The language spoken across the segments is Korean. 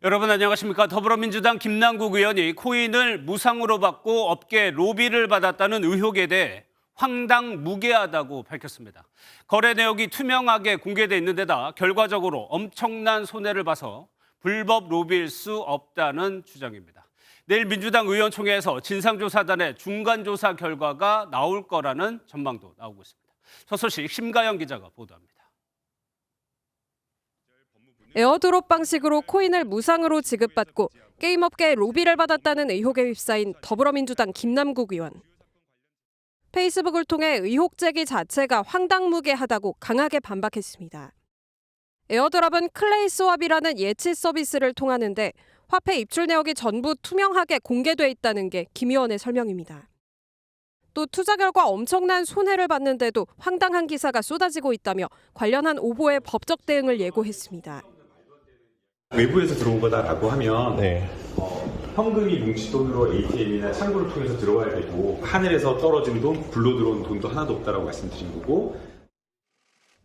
여러분 안녕하십니까. 더불어민주당 김남국 의원이 코인을 무상으로 받고 업계 로비를 받았다는 의혹에 대해 황당무계하다고 밝혔습니다. 거래 내역이 투명하게 공개돼 있는 데다 결과적으로 엄청난 손해를 봐서 불법 로비일 수 없다는 주장입니다. 내일 민주당 의원총회에서 진상조사단의 중간조사 결과가 나올 거라는 전망도 나오고 있습니다. 첫 소식 심가영 기자가 보도합니다. 에어드롭 방식으로 코인을 무상으로 지급받고 게임업계에 로비를 받았다는 의혹에 휩싸인 더불어민주당 김남국 의원. 페이스북을 통해 의혹 제기 자체가 황당무계하다고 강하게 반박했습니다. 에어드롭은 클레이 스왑이라는 예치 서비스를 통하는데 화폐 입출 내역이 전부 투명하게 공개돼 있다는 게 김 의원의 설명입니다. 또 투자 결과 엄청난 손해를 봤는데도 황당한 기사가 쏟아지고 있다며 관련한 오보의 법적 대응을 예고했습니다. 외부에서 들어온 거다라고 하면 현금이 뭉치 돈으로 ATM이나 창구를 통해서 들어와야 되고 하늘에서 떨어진 돈, 불로 들어온 돈도 하나도 없다라고 말씀드린 거고.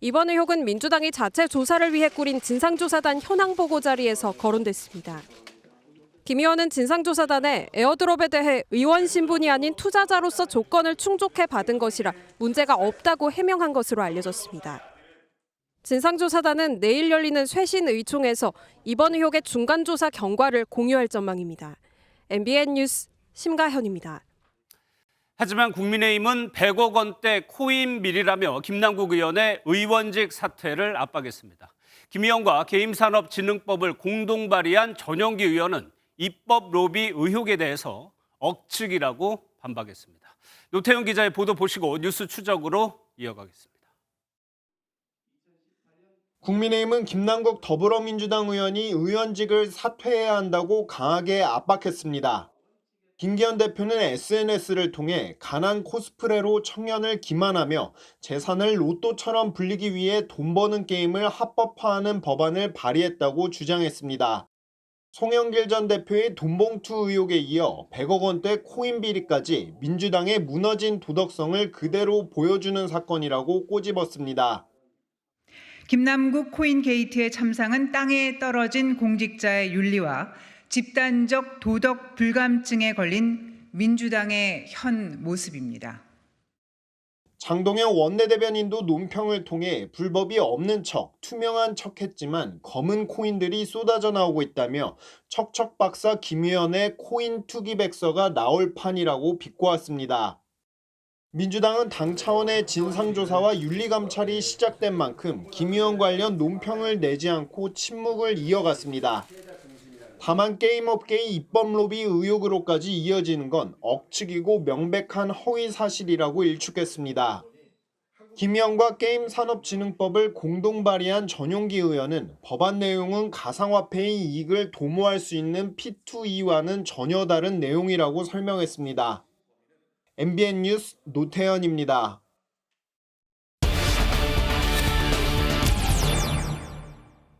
이번 의혹은 민주당이 자체 조사를 위해 꾸린 진상조사단 현황 보고 자리에서 거론됐습니다. 김 의원은 진상조사단에 에어드롭에 대해 의원 신분이 아닌 투자자로서 조건을 충족해 받은 것이라 문제가 없다고 해명한 것으로 알려졌습니다. 진상조사단은 내일 열리는 쇄신 의총에서 이번 의혹의 중간조사 결과를 공유할 전망입니다. MBN 뉴스 심가현입니다. 하지만 국민의힘은 100억 원대 코인 비리라며 김남국 의원의 의원직 사퇴를 압박했습니다. 김 의원과 게임산업진흥법을 공동 발의한 전용기 의원은 입법 로비 의혹에 대해서 억측이라고 반박했습니다. 노태영 기자의 보도 보시고 뉴스 추적으로 이어가겠습니다. 국민의힘은 김남국 더불어민주당 의원이 의원직을 사퇴해야 한다고 강하게 압박했습니다. 김기현 대표는 SNS를 통해 가난 코스프레로 청년을 기만하며 재산을 로또처럼 불리기 위해 돈 버는 게임을 합법화하는 법안을 발의했다고 주장했습니다. 송영길 전 대표의 돈봉투 의혹에 이어 100억 원대 코인 비리까지 민주당의 무너진 도덕성을 그대로 보여주는 사건이라고 꼬집었습니다. 김남국 코인 게이트의 참상은 땅에 떨어진 공직자의 윤리와 집단적 도덕 불감증에 걸린 민주당의 현 모습입니다. 장동영 원내대변인도 논평을 통해 불법이 없는 척, 투명한 척 했지만 검은 코인들이 쏟아져 나오고 있다며 척척박사 김 의원의 코인 투기 백서가 나올 판이라고 비꼬았습니다. 민주당은 당 차원의 진상조사와 윤리감찰이 시작된 만큼 김 의원 관련 논평을 내지 않고 침묵을 이어갔습니다. 다만 게임업계의 입법 로비 의혹으로까지 이어지는 건 억측이고 명백한 허위 사실이라고 일축했습니다. 김 의원과 게임산업진흥법을 공동 발의한 전용기 의원은 법안 내용은 가상화폐의 이익을 도모할 수 있는 P2E와는 전혀 다른 내용이라고 설명했습니다. MBN 뉴스 노태현입니다.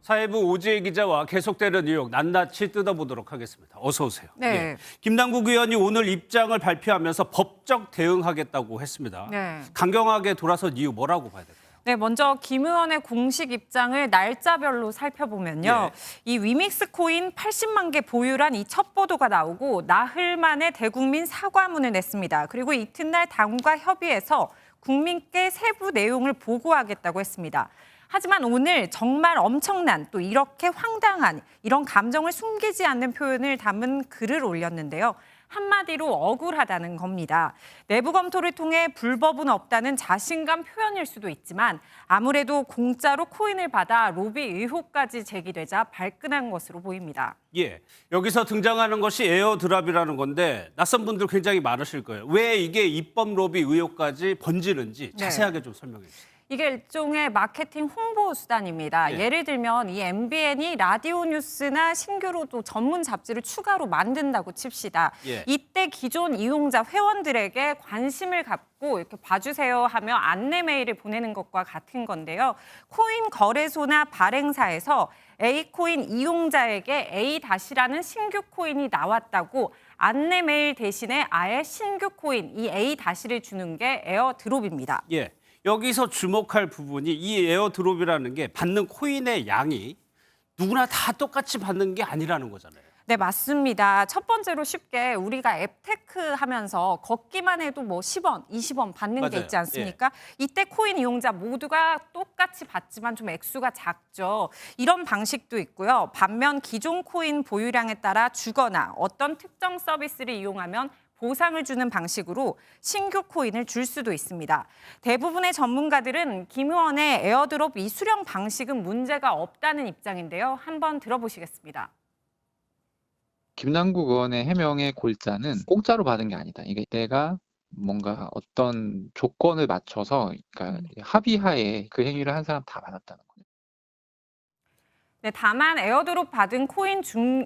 사회부 오지혜 기자와 계속되는 의혹 낱낱이 뜯어보도록 하겠습니다. 어서 오세요. 네. 예. 김남국 의원이 오늘 입장을 발표하면서 법적 대응하겠다고 했습니다. 네. 강경하게 돌아선 이유 뭐라고 봐야 될까요? 네, 먼저 김 의원의 공식 입장을 날짜별로 살펴보면요. 이 위믹스 코인 80만 개 보유란 이 첫 보도가 나오고 나흘 만에 대국민 사과문을 냈습니다. 그리고 이튿날 당과 협의해서 국민께 세부 내용을 보고하겠다고 했습니다. 하지만 오늘 정말 엄청난 또 이렇게 황당한 이런 감정을 숨기지 않는 표현을 담은 글을 올렸는데요. 한마디로 억울하다는 겁니다. 내부 검토를 통해 불법은 없다는 자신감 표현일 수도 있지만 아무래도 공짜로 코인을 받아 로비 의혹까지 제기되자 발끈한 것으로 보입니다. 예, 여기서 등장하는 것이 에어드랍이라는 건데 낯선 분들 굉장히 많으실 거예요. 왜 이게 입법 로비 의혹까지 번지는지 자세하게 좀 설명해 주세요. 이게 일종의 마케팅 홍보 수단입니다. 예를 들면 이 MBN이 라디오 뉴스나 신규로 또 전문 잡지를 추가로 만든다고 칩시다. 이때 기존 이용자 회원들에게 관심을 갖고 이렇게 봐주세요 하며 안내 메일을 보내는 것과 같은 건데요. 코인 거래소나 발행사에서 A코인 이용자에게 A-라는 신규 코인이 나왔다고 안내 메일 대신에 아예 신규 코인 이 A-를 주는 게 에어드롭입니다. 예. 여기서 주목할 부분이 이 에어드롭이라는 게 받는 코인의 양이 누구나 다 똑같이 받는 게 아니라는 거잖아요. 네, 맞습니다. 첫 번째로 쉽게 우리가 앱테크 하면서 걷기만 해도 뭐 10원, 20원 받는 게 맞아요. 있지 않습니까? 이때 코인 이용자 모두가 똑같이 받지만 좀 액수가 작죠. 이런 방식도 있고요. 반면 기존 코인 보유량에 따라 주거나 어떤 특정 서비스를 이용하면 보상을 주는 방식으로 신규 코인을 줄 수도 있습니다. 대부분의 전문가들은 김 의원의 에어드롭 이 수령 방식은 문제가 없다는 입장인데요. 한번 들어보시겠습니다. 김남국 의원의 해명의 골자는 공짜로 받은 게 아니다. 이게 내가 뭔가 어떤 조건을 맞춰서 그러니까 합의하에 그 행위를 한 사람 다 받았다는 거예요. 네, 다만 에어드롭 받은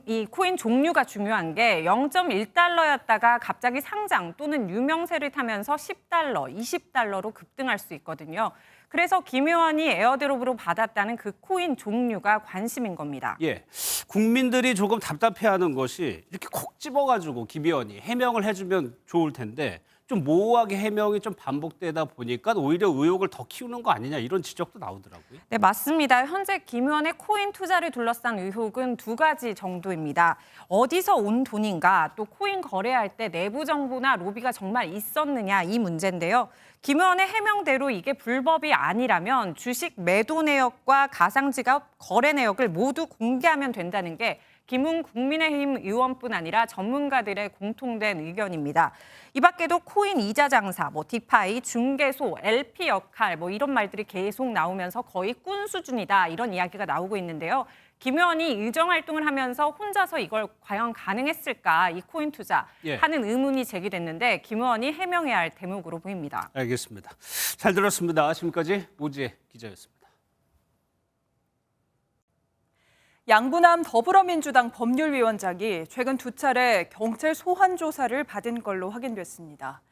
이 코인 종류가 중요한 게 0.1달러였다가 갑자기 상장 또는 유명세를 타면서 10달러, 20달러로 급등할 수 있거든요. 그래서 김 의원이 에어드롭으로 받았다는 그 코인 종류가 관심인 겁니다. 예, 국민들이 조금 답답해하는 것이 이렇게 콕 집어가지고 김 의원이 해명을 해주면 좋을 텐데 좀 모호하게 해명이 좀 반복되다 보니까 오히려 의혹을 더 키우는 거 아니냐 이런 지적도 나오더라고요. 네, 맞습니다. 현재 김 의원의 코인 투자를 둘러싼 의혹은 두 가지 정도입니다. 어디서 온 돈인가, 또 코인 거래할 때 내부 정보나 로비가 정말 있었느냐 이 문제인데요. 김 의원의 해명대로 이게 불법이 아니라면 주식 매도 내역과 가상지갑 거래 내역을 모두 공개하면 된다는 게 김웅 국민의힘 의원뿐 아니라 전문가들의 공통된 의견입니다. 이 밖에도 코인 이자 장사, 디파이, 중개소, LP 역할 이런 말들이 계속 나오면서 거의 꾼 수준이다 이런 이야기가 나오고 있는데요. 김 의원이 의정 활동을 하면서 혼자서 이걸 과연 가능했을까 이 코인 투자 하는 의문이 제기됐는데 김 의원이 해명해야 할 대목으로 보입니다. 알겠습니다. 잘 들었습니다. 지금까지 오지혜 기자였습니다. 양부남 더불어민주당 법률위원장이 최근 두 차례 경찰 소환 조사를 받은 걸로 확인됐습니다.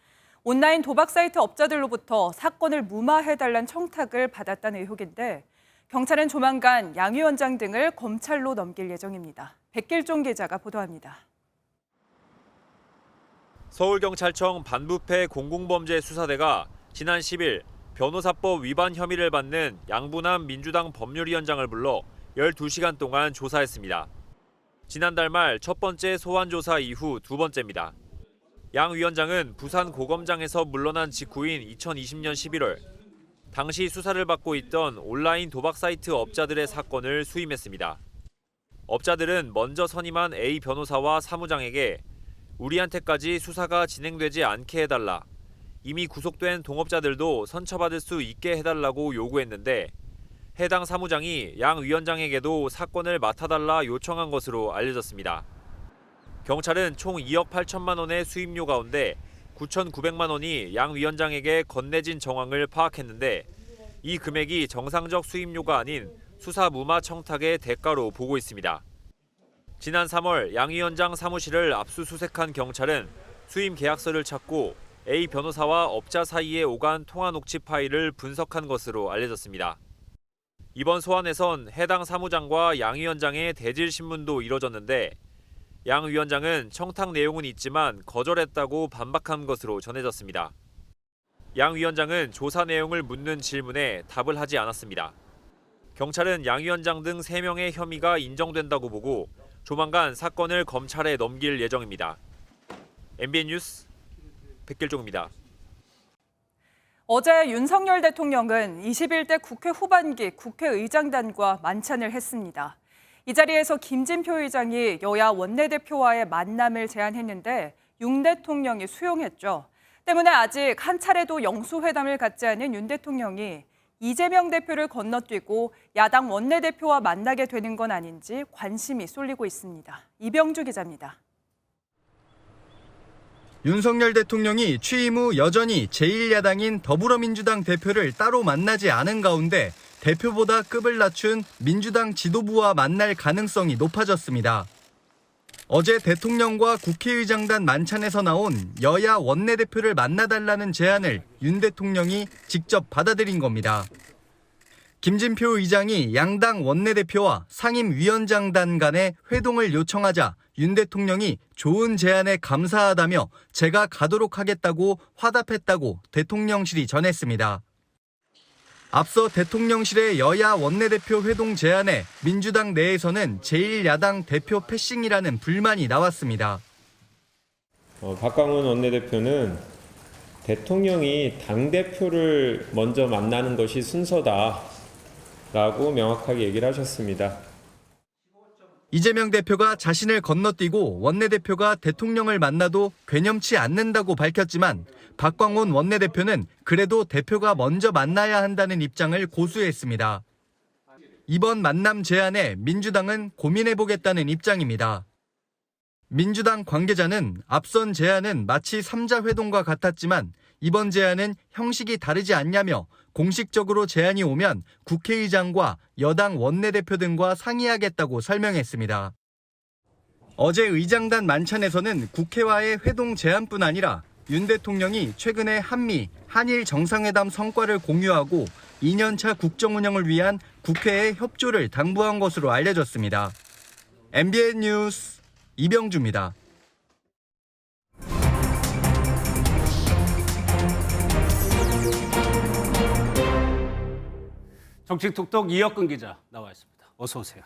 온라인 도박 사이트 업자들로부터 사건을 무마해달라는 청탁을 받았다는 의혹인데 경찰은 조만간 양 위원장 등을 검찰로 넘길 예정입니다. 백길종 기자가 보도합니다. 서울경찰청 반부패 공공범죄수사대가 지난 10일 변호사법 위반 혐의를 받는 양부남 민주당 법률위원장을 불러 12시간 동안 조사했습니다. 지난달 말 첫 번째 소환 조사 이후 두 번째입니다. 양 위원장은 부산 고검장에서 물러난 직후인 2020년 11월 당시 수사를 받고 있던 온라인 도박 사이트 업자들의 사건을 수임했습니다. 업자들은 먼저 선임한 A 변호사와 사무장에게 우리한테까지 수사가 진행되지 않게 해달라, 이미 구속된 동업자들도 선처받을 수 있게 해달라고 요구했는데 해당 사무장이 양 위원장에게도 사건을 맡아달라 요청한 것으로 알려졌습니다. 경찰은 총 2억 8천만 원의 수임료 가운데 9,900만 원이 양 위원장에게 건네진 정황을 파악했는데 이 금액이 정상적 수임료가 아닌 수사 무마 청탁의 대가로 보고 있습니다. 지난 3월 양 위원장 사무실을 압수수색한 경찰은 수임 계약서를 찾고 A 변호사와 업자 사이에 오간 통화 녹취 파일을 분석한 것으로 알려졌습니다. 이번 소환에선 해당 사무장과 양 위원장의 대질 신문도 이뤄졌는데 양 위원장은 청탁 내용은 있지만 거절했다고 반박한 것으로 전해졌습니다. 양 위원장은 조사 내용을 묻는 질문에 답을 하지 않았습니다. 경찰은 양 위원장 등 3명의 혐의가 인정된다고 보고 조만간 사건을 검찰에 넘길 예정입니다. MBN 뉴스 백길종입니다. 어제 윤석열 대통령은 21대 국회 후반기 국회의장단과 만찬을 했습니다. 이 자리에서 김진표 의장이 여야 원내대표와의 만남을 제안했는데 윤 대통령이 수용했죠. 때문에 아직 한 차례도 영수회담을 갖지 않은 윤 대통령이 이재명 대표를 건너뛰고 야당 원내대표와 만나게 되는 건 아닌지 관심이 쏠리고 있습니다. 이병주 기자입니다. 윤석열 대통령이 취임 후 여전히 제1야당인 더불어민주당 대표를 따로 만나지 않은 가운데 대표보다 급을 낮춘 민주당 지도부와 만날 가능성이 높아졌습니다. 어제 대통령과 국회의장단 만찬에서 나온 여야 원내대표를 만나달라는 제안을 윤 대통령이 직접 받아들인 겁니다. 김진표 의장이 양당 원내대표와 상임위원장단 간의 회동을 요청하자 윤 대통령이 좋은 제안에 감사하다며 제가 가도록 하겠다고 화답했다고 대통령실이 전했습니다. 앞서 대통령실의 여야 원내대표 회동 제안에 민주당 내에서는 제1야당 대표 패싱이라는 불만이 나왔습니다. 박광원 원내대표는 대통령이 당대표를 먼저 만나는 것이 순서다라고 명확하게 얘기를 하셨습니다. 이재명 대표가 자신을 건너뛰고 원내대표가 대통령을 만나도 괴념치 않는다고 밝혔지만 박광원 원내대표는 그래도 대표가 먼저 만나야 한다는 입장을 고수했습니다. 이번 만남 제안에 민주당은 고민해보겠다는 입장입니다. 민주당 관계자는 앞선 제안은 마치 3자 회동과 같았지만 이번 제안은 형식이 다르지 않냐며 공식적으로 제안이 오면 국회의장과 여당 원내대표 등과 상의하겠다고 설명했습니다. 어제 의장단 만찬에서는 국회와의 회동 제안뿐 아니라 윤 대통령이 최근에 한미, 한일 정상회담 성과를 공유하고 2년차 국정 운영을 위한 국회의 협조를 당부한 것으로 알려졌습니다. MBN 뉴스 이병주입니다. 정치톡톡 이혁근 기자 나와 있습니다. 어서 오세요.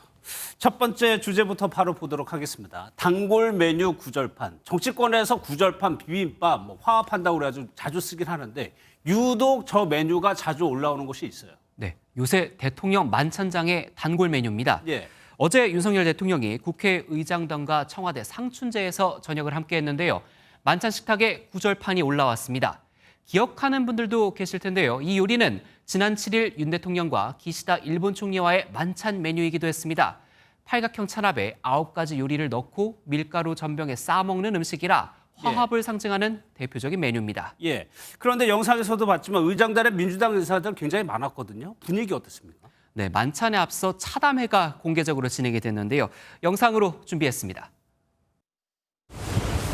첫 번째 주제부터 바로 보도록 하겠습니다. 단골 메뉴 구절판. 정치권에서 구절판, 비빔밥, 화합한다고 그래가지고 자주 쓰긴 하는데 유독 저 메뉴가 자주 올라오는 곳이 있어요. 네, 요새 대통령 만찬장의 단골 메뉴입니다. 예. 어제 윤석열 대통령이 국회의장단과 청와대 상춘제에서 저녁을 함께했는데요. 만찬 식탁에 구절판이 올라왔습니다. 기억하는 분들도 계실 텐데요. 이 요리는 지난 7일 윤 대통령과 기시다 일본 총리와의 만찬 메뉴이기도 했습니다. 팔각형 찬압에 9가지 요리를 넣고 밀가루 전병에 싸먹는 음식이라 화합을 상징하는 대표적인 메뉴입니다. 예. 그런데 영상에서도 봤지만 의장단에 민주당 인사들 굉장히 많았거든요. 분위기 어떻습니까? 네, 만찬에 앞서 차담회가 공개적으로 진행이 됐는데요. 영상으로 준비했습니다.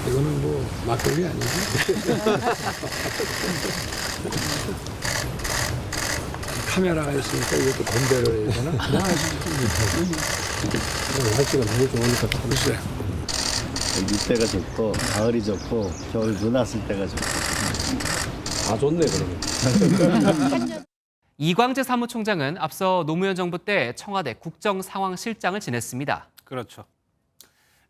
이거는 뭐 막걸리 아니지? 카메라가 있으니까 이것도 건배를 해야 되나? 날씨가 너무 좋으니까 글쎄. 이때가 좋고 가을이 좋고 겨울 눈 왔을 때가 좋고 다 좋네 그러면. 이광재 사무총장은 앞서 노무현 정부 때 청와대 국정상황실장을 지냈습니다. 그렇죠.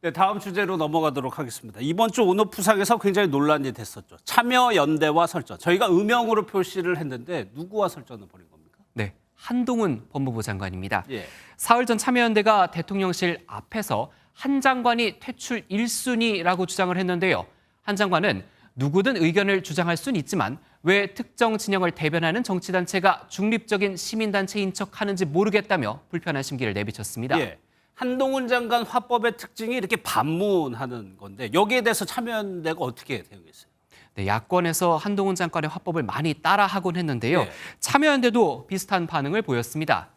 네, 다음 주제로 넘어가도록 하겠습니다. 이번 주 온오프상에서 굉장히 논란이 됐었죠. 참여연대와 설전. 저희가 음영으로 표시를 했는데 누구와 설전을 벌인 겁니까? 네, 한동훈 법무부 장관입니다. 예. 사흘 전 참여연대가 대통령실 앞에서 한 장관이 퇴출 1순위라고 주장을 했는데요. 한 장관은 누구든 의견을 주장할 수는 있지만 왜 특정 진영을 대변하는 정치단체가 중립적인 시민단체인 척하는지 모르겠다며 불편한 심기를 내비쳤습니다. 예. 한동훈 장관 화법의 특징이 이렇게 반문하는 건데 여기에 대해서 참여연대가 어떻게 대응했어요? 네, 야권에서 한동훈 장관의 화법을 많이 따라하곤 했는데요. 예. 참여연대도 비슷한 반응을 보였습니다.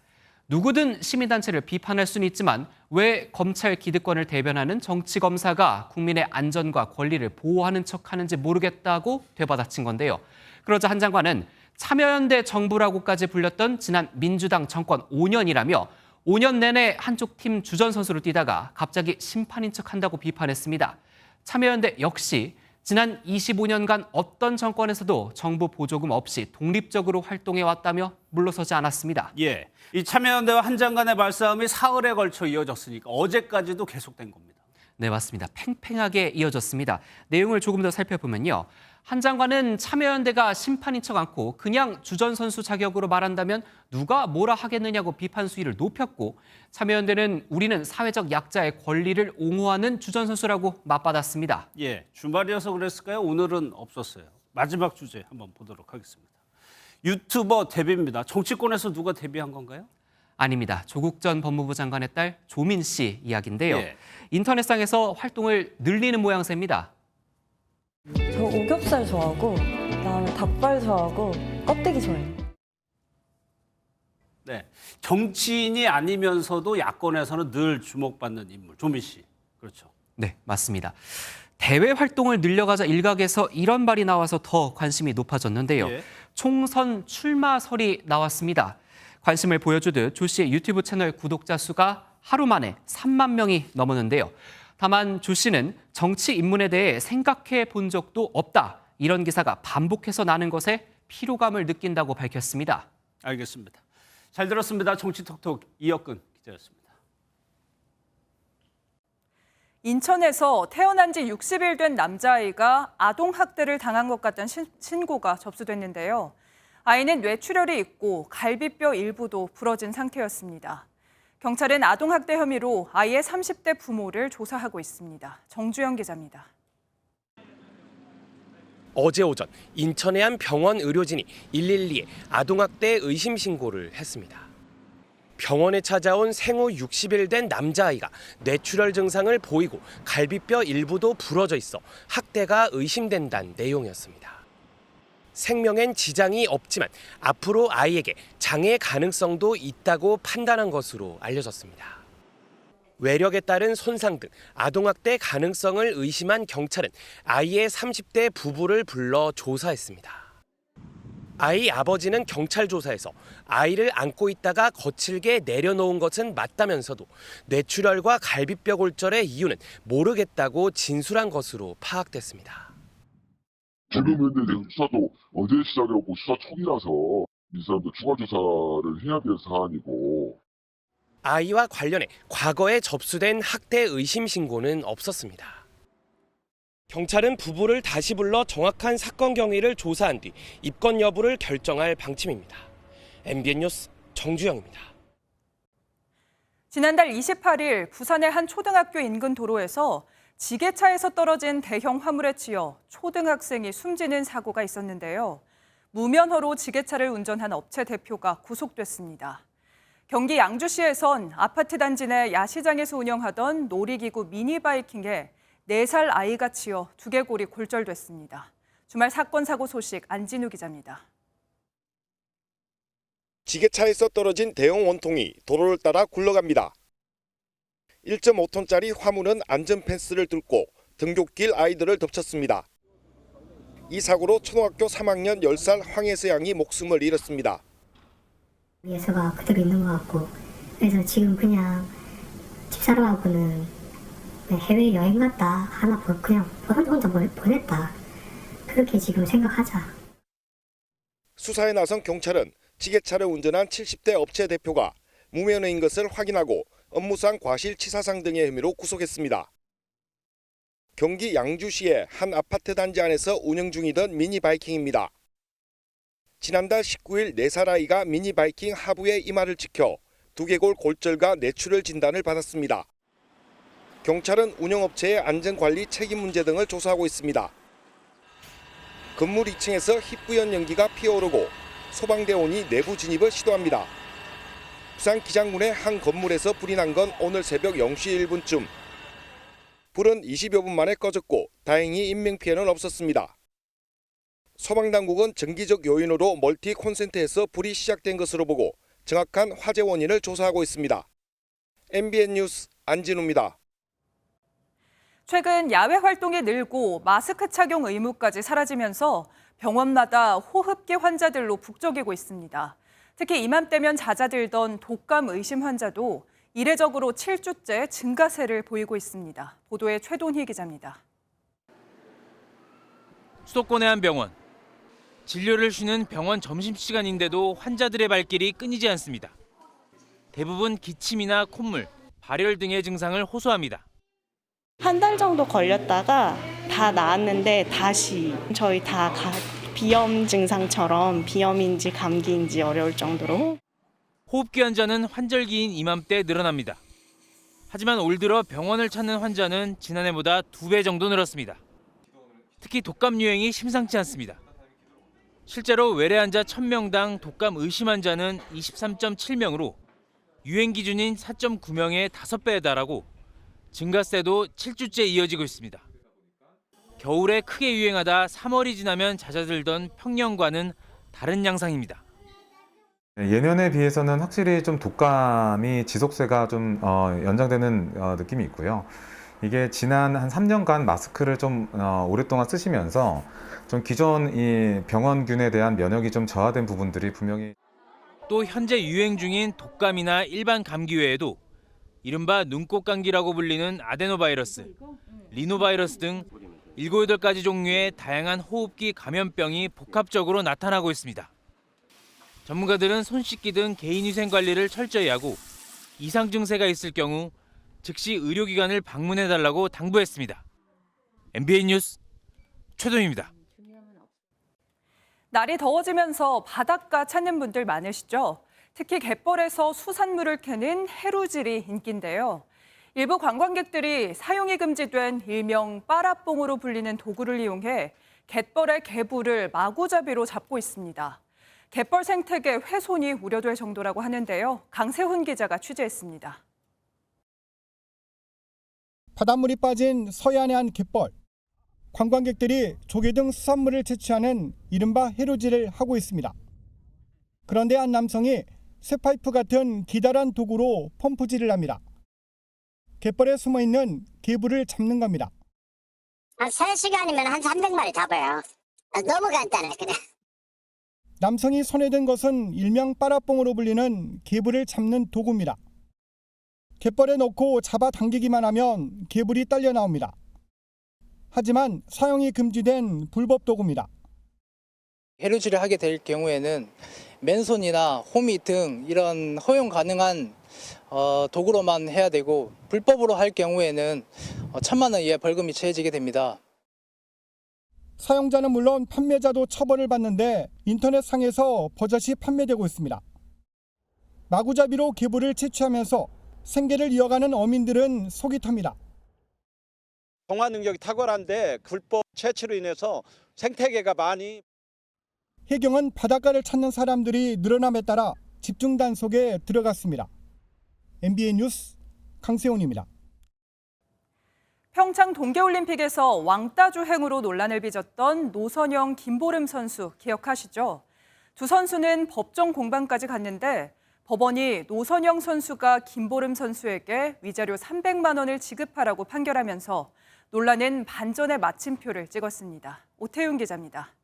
누구든 시민단체를 비판할 수는 있지만 왜 검찰 기득권을 대변하는 정치검사가 국민의 안전과 권리를 보호하는 척하는지 모르겠다고 되받아친 건데요. 그러자 한 장관은 참여연대 정부라고까지 불렸던 지난 민주당 정권 5년이라며 5년 내내 한쪽 팀 주전 선수로 뛰다가 갑자기 심판인 척한다고 비판했습니다. 참여연대 역시 지난 25년간 어떤 정권에서도 정부 보조금 없이 독립적으로 활동해왔다며 물러서지 않았습니다. 예, 이 참여연대와 한 장관의 말싸움이 사흘에 걸쳐 이어졌으니까 어제까지도 계속된 겁니다. 네, 맞습니다. 팽팽하게 이어졌습니다. 내용을 조금 더 살펴보면요. 한 장관은 참여연대가 심판인 척 않고 그냥 주전 선수 자격으로 말한다면 누가 뭐라 하겠느냐고 비판 수위를 높였고 참여연대는 우리는 사회적 약자의 권리를 옹호하는 주전 선수라고 맞받았습니다. 예, 주말이어서 그랬을까요? 오늘은 없었어요. 마지막 주제 한번 보도록 하겠습니다. 유튜버 데뷔입니다. 정치권에서 누가 데뷔한 건가요? 아닙니다. 조국 전 법무부 장관의 딸 조민 씨 이야기인데요. 예. 인터넷상에서 활동을 늘리는 모양새입니다. 저 오겹살 좋아하고 그다음에 닭발 좋아하고 껍데기 좋아해요. 네, 정치인이 아니면서도 야권에서는 늘 주목받는 인물 조민 씨. 그렇죠. 네, 맞습니다. 대외 활동을 늘려가자 일각에서 이런 말이 나와서 더 관심이 높아졌는데요. 예. 총선 출마설이 나왔습니다. 관심을 보여주듯 조 씨의 유튜브 채널 구독자 수가 하루 만에 3만 명이 넘었는데요. 다만 조 씨는 정치 입문에 대해 생각해 본 적도 없다. 이런 기사가 반복해서 나는 것에 피로감을 느낀다고 밝혔습니다. 알겠습니다. 잘 들었습니다. 정치톡톡 이혁근 기자였습니다. 인천에서 태어난 지 60일 된 남자아이가 아동학대를 당한 것 같다는 신고가 접수됐는데요. 아이는 뇌출혈이 있고 갈비뼈 일부도 부러진 상태였습니다. 경찰은 아동학대 혐의로 아이의 30대 부모를 조사하고 있습니다. 정주영 기자입니다. 어제 오전 인천의 한 병원 의료진이 112에 아동학대 의심 신고를 했습니다. 병원에 찾아온 생후 60일 된 남자아이가 뇌출혈 증상을 보이고 갈비뼈 일부도 부러져 있어 학대가 의심된다는 내용이었습니다. 생명엔 지장이 없지만 앞으로 아이에게 장애 가능성도 있다고 판단한 것으로 알려졌습니다. 외력에 따른 손상 등 아동학대 가능성을 의심한 경찰은 아이의 30대 부부를 불러 조사했습니다. 아이 아버지는 경찰 조사에서 아이를 안고 있다가 거칠게 내려놓은 것은 맞다면서도 뇌출혈과 갈비뼈 골절의 이유는 모르겠다고 진술한 것으로 파악됐습니다. 지금 현재 이제 수사도 어제 시작하고 수사 초기라서 이 사람들 추가 조사를 해야 될 사안이고. 아이와 관련해 과거에 접수된 학대 의심 신고는 없었습니다. 경찰은 부부를 다시 불러 정확한 사건 경위를 조사한 뒤 입건 여부를 결정할 방침입니다. MBN 뉴스 정주영입니다. 지난달 28일 부산의 한 초등학교 인근 도로에서 지게차에서 떨어진 대형 화물에 치여 초등학생이 숨지는 사고가 있었는데요. 무면허로 지게차를 운전한 업체 대표가 구속됐습니다. 경기 양주시에선 아파트 단지 내 야시장에서 운영하던 놀이기구 미니바이킹에 4살 아이가 치여 두개골이 골절됐습니다. 주말 사건 사고 소식 안진우 기자입니다. 지게차에서 떨어진 대형 원통이 도로를 따라 굴러갑니다. 1.5톤짜리 화물은 안전펜스를 뚫고 등굣길 아이들을 덮쳤습니다. 이 사고로 초등학교 3학년 10살 황혜서 양이 목숨을 잃었습니다. 예서가 그대로 있는 것 같고, 그래서 지금 그냥 집사람하고는 해외 여행 갔다 하나 그냥 혼자 보냈다, 그렇게 지금 생각하자. 수사에 나선 경찰은 지게차를 운전한 70대 업체 대표가 무면허인 것을 확인하고 업무상 과실치사상 등의 혐의로 구속했습니다. 경기 양주시의 한 아파트 단지 안에서 운영 중이던 미니바이킹입니다. 지난달 19일 4살 아이가 미니바이킹 하부의 이마를 찍혀 두개골 골절과 뇌출혈 진단을 받았습니다. 경찰은 운영업체의 안전관리 책임 문제 등을 조사하고 있습니다. 건물 2층에서 희뿌연 연기가 피어오르고 소방대원이 내부 진입을 시도합니다. 부산 기장군의 한 건물에서 불이 난 건 오늘 새벽 0시 1분쯤. 불은 20여 분 만에 꺼졌고 다행히 인명피해는 없었습니다. 소방당국은 정기적 요인으로 멀티 콘센트에서 불이 시작된 것으로 보고 정확한 화재 원인을 조사하고 있습니다. MBN 뉴스 안진우입니다. 최근 야외 활동이 늘고 마스크 착용 의무까지 사라지면서 병원마다 호흡기 환자들로 북적이고 있습니다. 특히 이맘때면 잦아들던 독감 의심 환자도 이례적으로 7주째 증가세를 보이고 있습니다. 보도에 최동희 기자입니다. 수도권의 한 병원. 진료를 쉬는 병원 점심시간인데도 환자들의 발길이 끊이지 않습니다. 대부분 기침이나 콧물, 발열 등의 증상을 호소합니다. 한 달 정도 걸렸다가 다 나았는데 다시 저희 다 비염 증상처럼 비염인지 감기인지 어려울 정도로. 호흡기 환자는 환절기인 이맘때 늘어납니다. 하지만 올 들어 병원을 찾는 환자는 지난해보다 2배 정도 늘었습니다. 특히 독감 유행이 심상치 않습니다. 실제로 외래 환자 1000명당 독감 의심 환자는 23.7명으로 유행 기준인 4.9명의 5배에 달하고 증가세도 7주째 이어지고 있습니다. 겨울에 크게 유행하다 3월이 지나면 잦아들던 평년과는 다른 양상입니다. 예년에 비해서는 확실히 좀 독감이 지속세가 좀 연장되는 느낌이 있고요. 이게 지난 한 3년간 마스크를 좀 오랫동안 쓰시면서 좀 기존 이 병원균에 대한 면역이 좀 저하된 부분들이 분명히. 또 현재 유행 중인 독감이나 일반 감기 외에도 이른바 눈꽃감기라고 불리는 아데노바이러스, 리노바이러스 등 7, 8가지 종류의 다양한 호흡기 감염병이 복합적으로 나타나고 있습니다. 전문가들은 손 씻기 등 개인위생 관리를 철저히 하고 이상 증세가 있을 경우 즉시 의료기관을 방문해달라고 당부했습니다. MBN 뉴스 최동입니다. 날이 더워지면서 바닷가 찾는 분들 많으시죠? 특히 갯벌에서 수산물을 캐는 해루질이 인기인데요. 일부 관광객들이 사용이 금지된 일명 빠라뽕으로 불리는 도구를 이용해 갯벌의 개불을 마구잡이로 잡고 있습니다. 갯벌 생태계 훼손이 우려될 정도라고 하는데요. 강세훈 기자가 취재했습니다. 바닷물이 빠진 서해안의 한 갯벌. 관광객들이 조개 등 수산물을 채취하는 이른바 해루질을 하고 있습니다. 그런데 한 남성이 쇠파이프 같은 기다란 도구로 펌프질을 합니다. 갯벌에 숨어있는 개불을 잡는 겁니다. 한 3시간이면 한 300마리 잡아요. 너무 간단해, 그래. 남성이 손에 든 것은 일명 빠라뽕으로 불리는 개불을 잡는 도구입니다. 갯벌에 넣고 잡아당기기만 하면 개불이 딸려 나옵니다. 하지만 사용이 금지된 불법 도구입니다. 해루질을 하게 될 경우에는 맨손이나 호미 등 이런 허용 가능한 도구로만 해야 되고 불법으로 할 경우에는 1,000만 원 이하 벌금이 처해지게 됩니다. 사용자는 물론 판매자도 처벌을 받는데 인터넷상에서 버젓이 판매되고 있습니다. 마구잡이로 개불을 채취하면서 생계를 이어가는 어민들은 속이 탑니다. 동화 능력이 탁월한데 불법 채취로 인해서 생태계가 많이. 해경은 바닷가를 찾는 사람들이 늘어남에 따라 집중 단속에 들어갔습니다. MBN 뉴스 강세훈입니다. 평창 동계올림픽에서 왕따 주행으로 논란을 빚었던 노선영, 김보름 선수 기억하시죠? 두 선수는 법정 공방까지 갔는데 법원이 노선영 선수가 김보름 선수에게 위자료 300만 원을 지급하라고 판결하면서 논란은 반전의 마침표를 찍었습니다. 오태윤 기자입니다.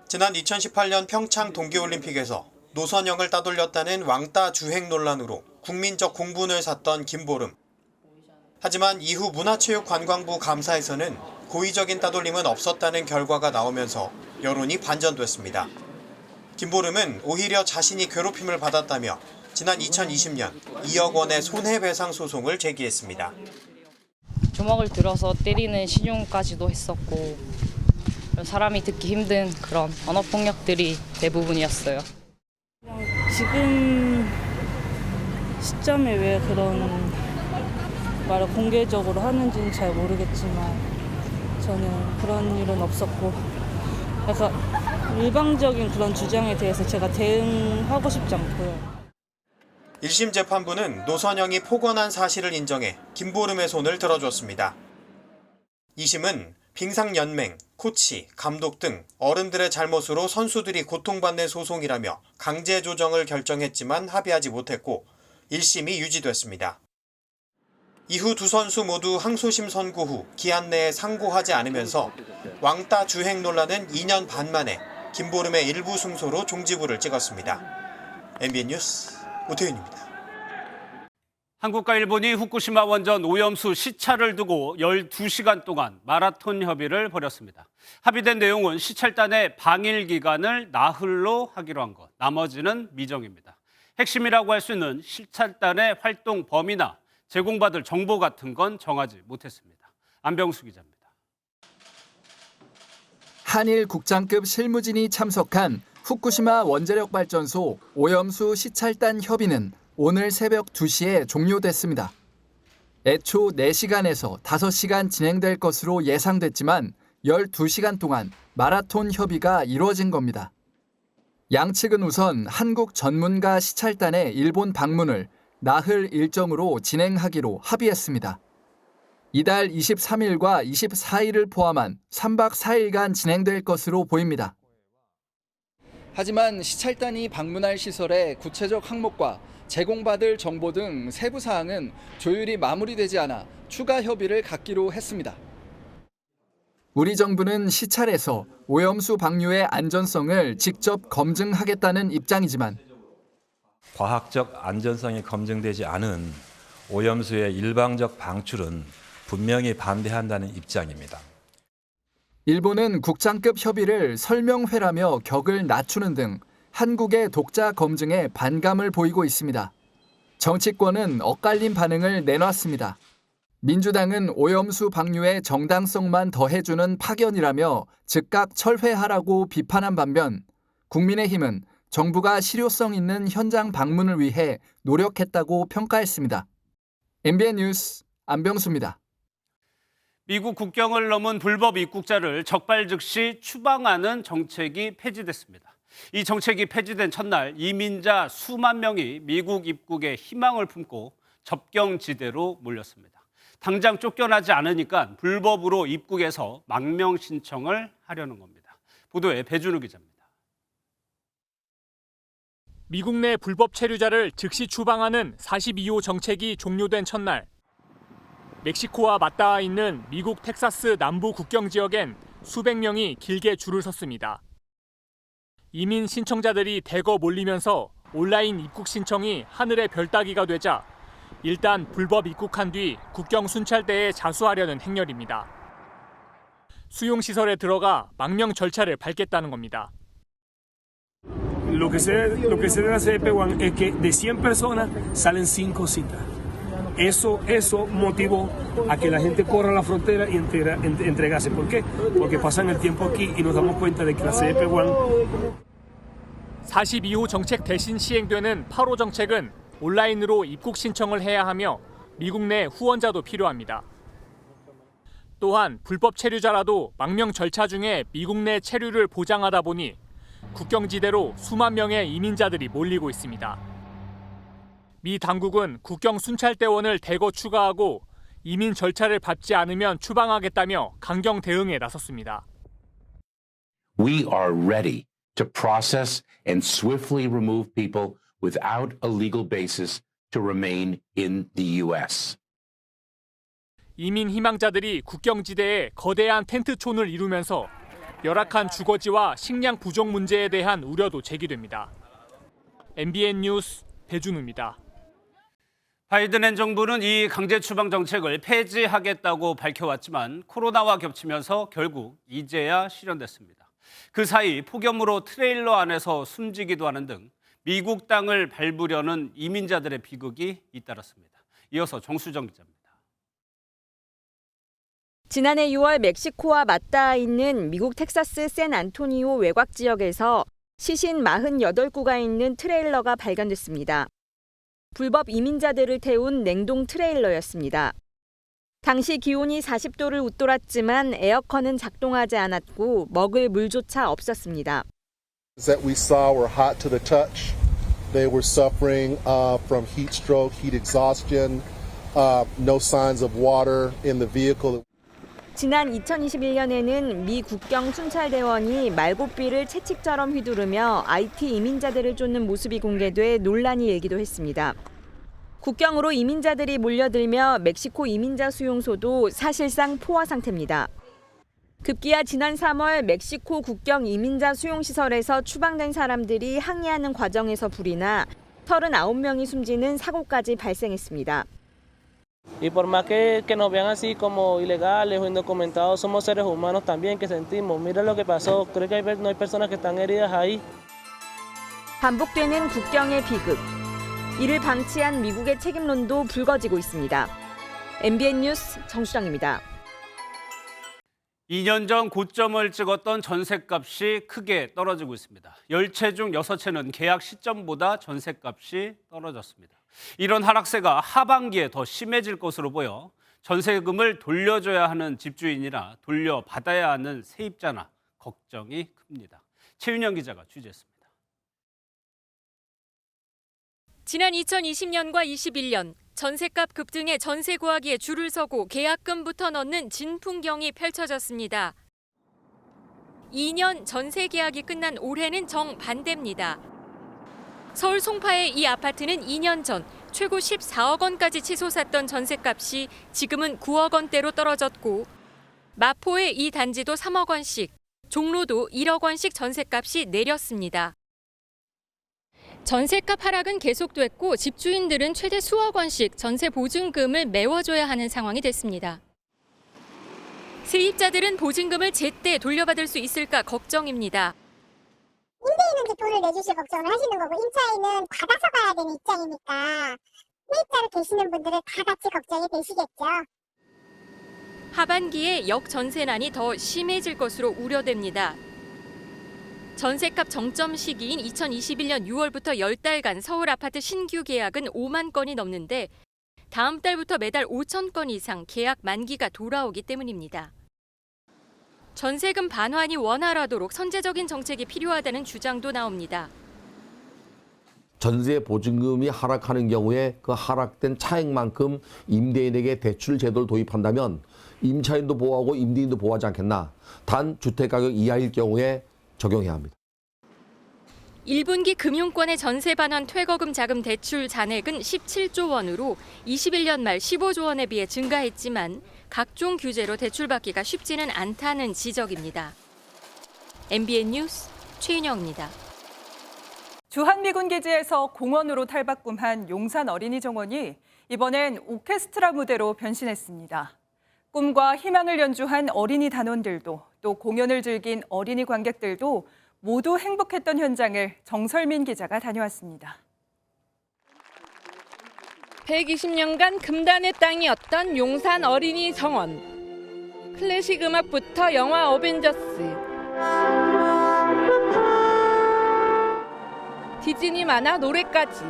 지난 2018년 평창 동계올림픽에서 노선영을 따돌렸다는 왕따 주행 논란으로 국민적 공분을 샀던 김보름. 하지만 이후 문화체육관광부 감사에서는 고의적인 따돌림은 없었다는 결과가 나오면서 여론이 반전됐습니다. 김보름은 오히려 자신이 괴롭힘을 받았다며 지난 2020년 2억 원의 손해배상 소송을 제기했습니다. 주먹을 들어서 때리는 신용까지도 했었고 사람이 듣기 힘든 그런 언어폭력들이 대부분이었어요. 지금 시점에 왜 그런 말을 공개적으로 하는지는 잘 모르겠지만 저는 그런 일은 없었고 약간 일방적인 그런 주장에 대해서 제가 대응하고 싶지 않고요. 1심 재판부는 노선영이 폭언한 사실을 인정해 김보름의 손을 들어줬습니다. 2심은 빙상연맹, 코치, 감독 등 어른들의 잘못으로 선수들이 고통받는 소송이라며 강제 조정을 결정했지만 합의하지 못했고 1심이 유지됐습니다. 이후 두 선수 모두 항소심 선고 후 기한 내에 상고하지 않으면서 왕따 주행 논란은 2년 반 만에 김보름의 일부 승소로 종지부를 찍었습니다. MBN 뉴스 오태윤입니다. 한국과 일본이 후쿠시마 원전 오염수 시찰을 두고 12시간 동안 마라톤 협의를 벌였습니다. 합의된 내용은 시찰단의 방일 기간을 나흘로 하기로 한 것, 나머지는 미정입니다. 핵심이라고 할 수 있는 시찰단의 활동 범위나 제공받을 정보 같은 건 정하지 못했습니다. 안병수 기자입니다. 한일 국장급 실무진이 참석한 후쿠시마 원자력발전소 오염수 시찰단 협의는 오늘 새벽 2시에 종료됐습니다. 애초 4시간에서 5시간 진행될 것으로 예상됐지만 12시간 동안 마라톤 협의가 이루어진 겁니다. 양측은 우선 한국 전문가 시찰단의 일본 방문을 나흘 일정으로 진행하기로 합의했습니다. 이달 23일과 24일을 포함한 3박 4일간 진행될 것으로 보입니다. 하지만 시찰단이 방문할 시설의 구체적 항목과 제공받을 정보 등 세부 사항은 조율이 마무리되지 않아 추가 협의를 갖기로 했습니다. 우리 정부는 시찰에서 오염수 방류의 안전성을 직접 검증하겠다는 입장이지만 과학적 안전성이 검증되지 않은 오염수의 일방적 방출은 분명히 반대한다는 입장입니다. 일본은 국장급 협의를 설명회라며 격을 낮추는 등 한국의 독자 검증에 반감을 보이고 있습니다. 정치권은 엇갈린 반응을 내놨습니다. 민주당은 오염수 방류의 정당성만 더해주는 파견이라며 즉각 철회하라고 비판한 반면 국민의힘은 정부가 실효성 있는 현장 방문을 위해 노력했다고 평가했습니다. MBN 뉴스 안병수입니다. 미국 국경을 넘은 불법 입국자를 적발 즉시 추방하는 정책이 폐지됐습니다. 이 정책이 폐지된 첫날 이민자 수만 명이 미국 입국에 희망을 품고 접경지대로 몰렸습니다. 당장 쫓겨나지 않으니까 불법으로 입국해서 망명 신청을 하려는 겁니다. 보도에 배준우 기자입니다. 미국 내 불법 체류자를 즉시 추방하는 42호 정책이 종료된 첫날, 멕시코와 맞닿아 있는 미국 텍사스 남부 국경 지역엔 수백 명이 길게 줄을 섰습니다. 이민 신청자들이 대거 몰리면서 온라인 입국 신청이 하늘의 별 따기가 되자 일단 불법 입국한 뒤 국경 순찰대에 자수하려는 행렬입니다. 수용시설에 들어가 망명 절차를 밟겠다는 겁니다. Lo que se de la CBP es que de 100 personas salen 5 citas. Eso motivó a que la gente corra la frontera y entregase. ¿Por qué? Porque pasan el tiempo aquí y nos damos cuenta de que la CBP 42호 정책 대신 시행되는 8호 정책은 온라인으로 입국 신청을 해야 하며 미국 내 후원자도 필요합니다. 또한 불법 체류자라도 망명 절차 중에 미국 내 체류를 보장하다 보니 국경지대로 수만 명의 이민자들이 몰리고 있습니다. 미 당국은 국경 순찰대원을 대거 추가하고 이민 절차를 밟지 않으면 추방하겠다며 강경 대응에 나섰습니다. We are ready to process and swiftly remove people without a legal basis to remain in the U.S. 이민 희망자들이 국경지대에 거대한 텐트촌을 이루면서 열악한 주거지와 식량 부족 문제에 대한 우려도 제기됩니다. MBN 뉴스 배준우입니다. 바이든 행정부는 이 강제 추방 정책을 폐지하겠다고 밝혀왔지만 코로나와 겹치면서 결국 이제야 실현됐습니다. 그 사이 폭염으로 트레일러 안에서 숨지기도 하는 등 미국 땅을 밟으려는 이민자들의 비극이 잇따랐습니다. 이어서 정수정 기자입니다. 지난해 6월 멕시코와 맞닿아 있는 미국 텍사스 샌안토니오 외곽 지역에서 시신 48구가 있는 트레일러가 발견됐습니다. 불법 이민자들을 태운 냉동 트레일러였습니다. 당시 기온이 40도를 웃돌았지만 에어컨은 작동하지 않았고 먹을 물조차 없었습니다. That we saw were hot to the touch. They were suffering from heat stroke, heat exhaustion, no signs of water in the vehicle. 지난 2021년에는 미 국경 순찰대원이 말고삐를 채찍처럼 휘두르며 IT 이민자들을 쫓는 모습이 공개돼 논란이 일기도 했습니다. 국경으로 이민자들이 몰려들며 멕시코 이민자 수용소도 사실상 포화 상태입니다. 급기야 지난 3월 멕시코 국경 이민자 수용시설에서 추방된 사람들이 항의하는 과정에서 불이 나 39명이 숨지는 사고까지 발생했습니다. Y por más que nos vean así como ilegales o indocumentados, somos seres humanos también que sentimos. Mira lo que pasó. Creo que no hay personas que están heridas ahí. 반복되는 국경의 비극. 이를 방치한 미국의 책임론도 불거지고 있습니다. MBN 뉴스 정수정입니다. 2년 전 고점을 찍었던 전셋값이 크게 떨어지고 있습니다. 10채 중 6채는 계약 시점보다 전셋값이 떨어졌습니다. 이런 하락세가 하반기에 더 심해질 것으로 보여 전세금을 돌려줘야 하는 집주인이나 돌려받아야 하는 세입자나 걱정이 큽니다. 최윤영 기자가 취재했습니다. 지난 2020년과 21년 전셋값 급등에 전세 구하기에 줄을 서고 계약금부터 넣는 진풍경이 펼쳐졌습니다. 2년 전세 계약이 끝난 올해는 정반대입니다. 서울 송파의 이 아파트는 2년 전 최고 14억 원까지 치솟았던 전셋값이 지금은 9억 원대로 떨어졌고 마포의 이 단지도 3억 원씩, 종로도 1억 원씩 전셋값이 내렸습니다. 전셋값 하락은 계속됐고 집주인들은 최대 수억 원씩 전세 보증금을 메워줘야 하는 상황이 됐습니다. 세입자들은 보증금을 제때 돌려받을 수 있을까 걱정입니다. 임대인한테 돈을 내주실 걱정을 하시는 거고 임차인은 받아서 가야 되는 입장이니까 세입자로 계시는 분들은 다 같이 걱정이 되시겠죠. 하반기에 역전세난이 더 심해질 것으로 우려됩니다. 전셋값 정점 시기인 2021년 6월부터 10달간 서울 아파트 신규 계약은 5만 건이 넘는데 다음 달부터 매달 5천 건 이상 계약 만기가 돌아오기 때문입니다. 전세금 반환이 원활하도록 선제적인 정책이 필요하다는 주장도 나옵니다. 전세 보증금이 하락하는 경우에 그 하락된 차액만큼 임대인에게 대출 제도를 도입한다면 임차인도 보호하고 임대인도 보호하지 않겠나. 단 주택가격 이하일 경우에 적용해야 합니다. 1분기 금융권의 전세 반환 퇴거금 자금 대출 잔액은 17조 원으로 21년 말 15조 원에 비해 증가했지만 각종 규제로 대출받기가 쉽지는 않다는 지적입니다. MBN 뉴스 최인영입니다. 주한미군 기지에서 공원으로 탈바꿈한 용산 어린이 정원이 이번엔 오케스트라 무대로 변신했습니다. 꿈과 희망을 연주한 어린이 단원들도 또 공연을 즐긴 어린이 관객들도 모두 행복했던 현장을 정설민 기자가 다녀왔습니다. 120년간 금단의 땅이었던 용산 어린이 정원. 클래식 음악부터 영화 어벤져스, 디즈니 만화 노래까지.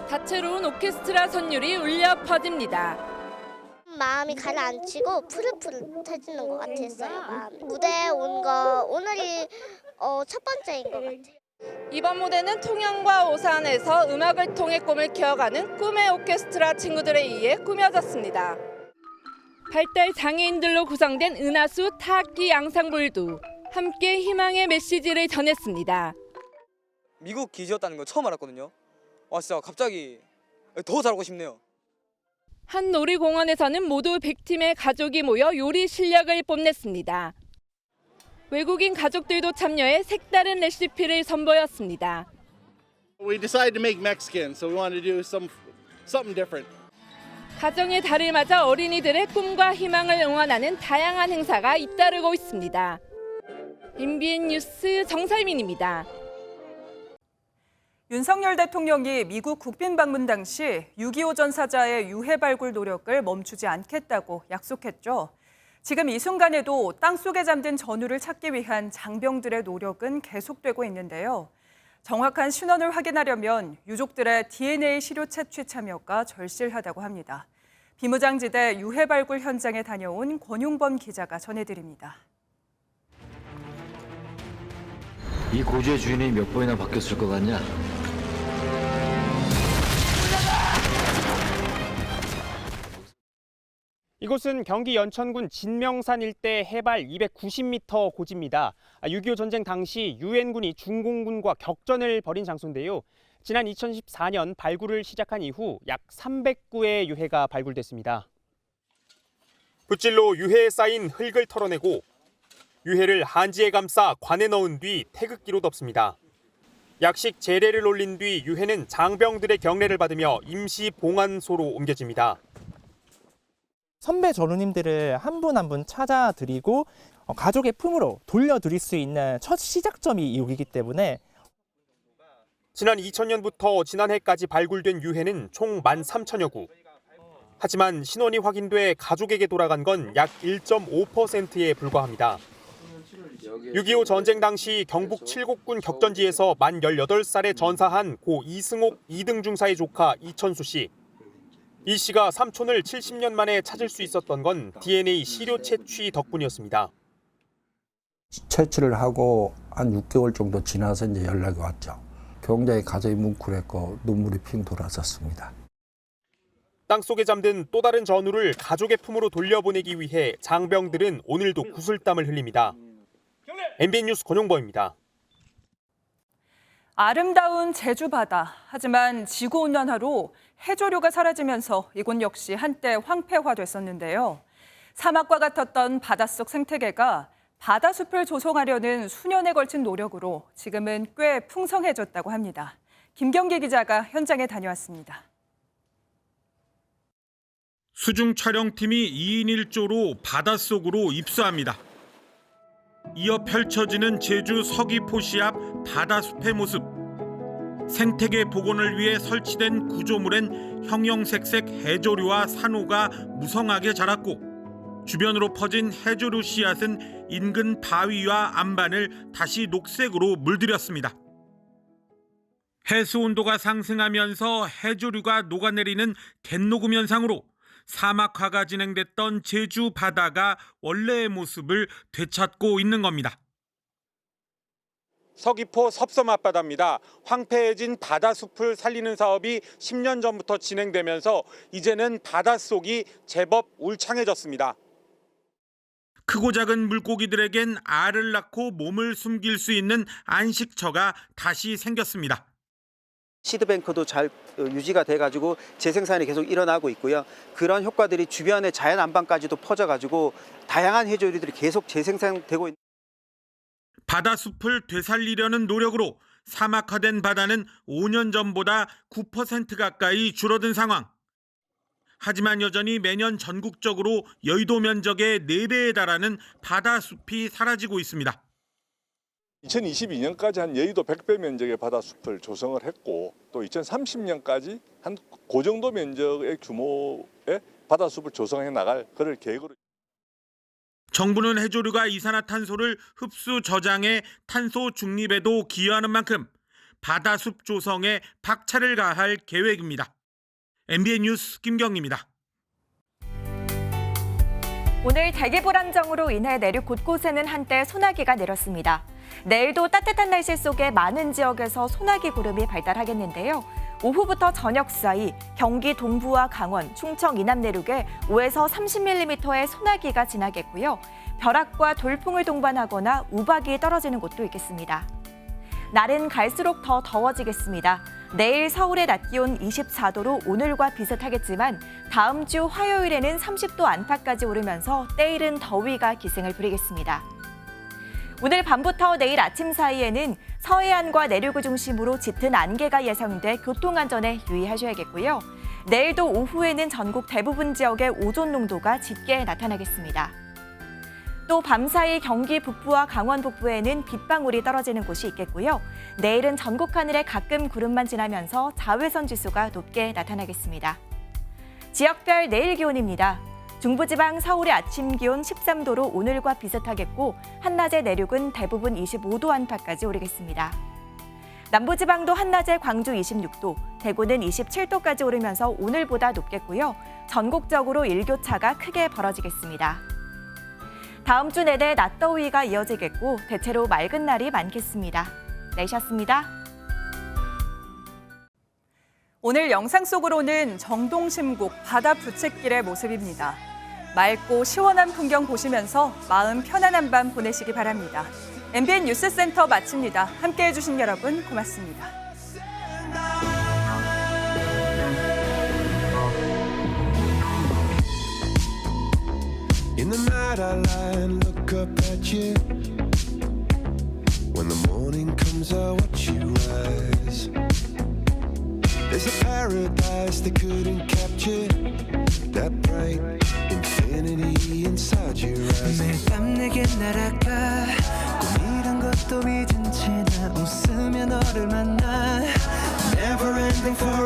다채로운 오케스트라 선율이 울려 퍼집니다. 마음이 가라앉히고 푸릇푸릇해지는 것 같았어요. 마음이. 무대에 온 거 오늘이 첫 번째인 것 같아요. 이번 무대는 통영과 오산에서 음악을 통해 꿈을 키워가는 꿈의 오케스트라 친구들에 의해 꾸며졌습니다. 발달 장애인들로 구성된 은하수 타악기 앙상블도 함께 희망의 메시지를 전했습니다. 미국 기지였다는 거 처음 알았거든요. 와 진짜 갑자기 더 잘하고 싶네요. 한 놀이공원에서는 모두 100팀의 가족이 모여 요리 실력을 뽐냈습니다. 외국인 가족들도 참여해 색다른 레시피를 선보였습니다. We decided to make Mexican, so we wanted to do something different. 가정의 달을 맞아 어린이들의 꿈과 희망을 응원하는 다양한 행사가 잇따르고 있습니다. MBN 뉴스 정설민입니다. 윤석열 대통령이 미국 국빈 방문 당시 6.25 전사자의 유해 발굴 노력을 멈추지 않겠다고 약속했죠. 지금 이 순간에도 땅속에 잠든 전우를 찾기 위한 장병들의 노력은 계속되고 있는데요. 정확한 신원을 확인하려면 유족들의 DNA 시료 채취 참여가 절실하다고 합니다. 비무장지대 유해 발굴 현장에 다녀온 권용범 기자가 전해드립니다. 이 고지의 주인이 몇 번이나 바뀌었을 것 같냐? 이곳은 경기 연천군 진명산 일대 해발 290m 고지입니다. 6.25 전쟁 당시 유엔군이 중공군과 격전을 벌인 장소인데요. 지난 2014년 발굴을 시작한 이후 약 300구의 유해가 발굴됐습니다. 붓질로 유해에 쌓인 흙을 털어내고 유해를 한지에 감싸 관에 넣은 뒤 태극기로 덮습니다. 약식 제례를 올린 뒤 유해는 장병들의 경례를 받으며 임시 봉안소로 옮겨집니다. 선배 전우님들을 한 분 한 분 찾아드리고 가족의 품으로 돌려드릴 수 있는 첫 시작점이 여기이기 때문에 지난 2000년부터 지난해까지 발굴된 유해는 총 13,000여 구. 하지만 신원이 확인돼 가족에게 돌아간 건 약 1.5%에 불과합니다. 6.25 전쟁 당시 경북 칠곡군 격전지에서 만 18살에 전사한 고 이승옥 2등 중사의 조카 이천수 씨. 이 씨가 삼촌을 70년 만에 찾을 수 있었던 건 DNA 시료 채취 덕분이었습니다. 채취를 하고 한 6개월 정도 지나서 이제 연락이 왔죠. 굉장히 가슴이 뭉클했고 눈물이 핑 돌았었습니다. 땅속에 잠든 또 다른 전우를 가족의 품으로 돌려보내기 위해 장병들은 오늘도 구슬땀을 흘립니다. MBN 뉴스 권용범입니다. 아름다운 제주 바다. 하지만 지구온난화로 해조류가 사라지면서 이곳 역시 한때 황폐화됐었는데요. 사막과 같았던 바닷속 생태계가 바다숲을 조성하려는 수년에 걸친 노력으로 지금은 꽤 풍성해졌다고 합니다. 김경기 기자가 현장에 다녀왔습니다. 수중 촬영팀이 2인 1조로 바닷속으로 입수합니다. 이어 펼쳐지는 제주 서귀포시 앞 바다숲의 모습. 생태계 복원을 위해 설치된 구조물엔 형형색색 해조류와 산호가 무성하게 자랐고 주변으로 퍼진 해조류 씨앗은 인근 바위와 안반을 다시 녹색으로 물들였습니다. 해수 온도가 상승하면서 해조류가 녹아내리는 갯녹음 현상으로 사막화가 진행됐던 제주 바다가 원래의 모습을 되찾고 있는 겁니다. 서귀포 섭섬 앞바다입니다. 황폐해진 바다숲을 살리는 사업이 10년 전부터 진행되면서 이제는 바닷속이 제법 울창해졌습니다. 크고 작은 물고기들에겐 알을 낳고 몸을 숨길 수 있는 안식처가 다시 생겼습니다. 시드뱅크도 잘 유지가 돼가지고 재생산이 계속 일어나고 있고요. 그런 효과들이 주변의 자연 안방까지도 퍼져가지고 다양한 해조류들이 계속 재생산되고 있는. 바다숲을 되살리려는 노력으로 사막화된 바다는 5년 전보다 9% 가까이 줄어든 상황. 하지만 여전히 매년 전국적으로 여의도 면적의 4배에 달하는 바다숲이 사라지고 있습니다. 2022년까지 한 여의도 100배 면적의 바다숲을 조성을 했고 또 2030년까지 한 그 정도 면적의 규모의 바다숲을 조성해 나갈 그럴 계획으로. 정부는 해조류가 이산화탄소를 흡수 저장해 탄소 중립에도 기여하는 만큼 바다숲 조성에 박차를 가할 계획입니다. MBN 뉴스 김경입니다. 오늘 대기 불안정으로 인해 내륙 곳곳에는 한때 소나기가 내렸습니다. 내일도 따뜻한 날씨 속에 많은 지역에서 소나기 구름이 발달하겠는데요. 오후부터 저녁 사이 경기 동부와 강원, 충청 이남 내륙에 5에서 30mm의 소나기가 지나겠고요. 벼락과 돌풍을 동반하거나 우박이 떨어지는 곳도 있겠습니다. 날은 갈수록 더 더워지겠습니다. 내일 서울의 낮 기온 24도로 오늘과 비슷하겠지만 다음 주 화요일에는 30도 안팎까지 오르면서 때이른 더위가 기승을 부리겠습니다. 오늘 밤부터 내일 아침 사이에는 서해안과 내륙을 중심으로 짙은 안개가 예상돼 교통안전에 유의하셔야겠고요. 내일도 오후에는 전국 대부분 지역의 오존 농도가 짙게 나타나겠습니다. 또 밤사이 경기 북부와 강원 북부에는 빗방울이 떨어지는 곳이 있겠고요. 내일은 전국 하늘에 가끔 구름만 지나면서 자외선 지수가 높게 나타나겠습니다. 지역별 내일 기온입니다. 중부지방 서울의 아침 기온 13도로 오늘과 비슷하겠고 한낮의 내륙은 대부분 25도 안팎까지 오르겠습니다. 남부지방도 한낮에 광주 26도, 대구는 27도까지 오르면서 오늘보다 높겠고요. 전국적으로 일교차가 크게 벌어지겠습니다. 다음 주 내내 낮더위가 이어지겠고 대체로 맑은 날이 많겠습니다. 내셨습니다. 오늘 영상 속으로는 정동심곡 바다 부채길의 모습입니다. 맑고 시원한 풍경 보시면서 마음 편안한 밤 보내시기 바랍니다. MBN 뉴스센터 마칩니다. 함께해 주신 여러분 고맙습니다. In the night I lie and look up at you. When the morning comes I watch you rise. There's a paradise they couldn't capture. That bright infinity inside your eyes. 매일 밤 내게 날아가 꿈이란 것도 잊은 채 나 웃으며 너를 만나. Never ending for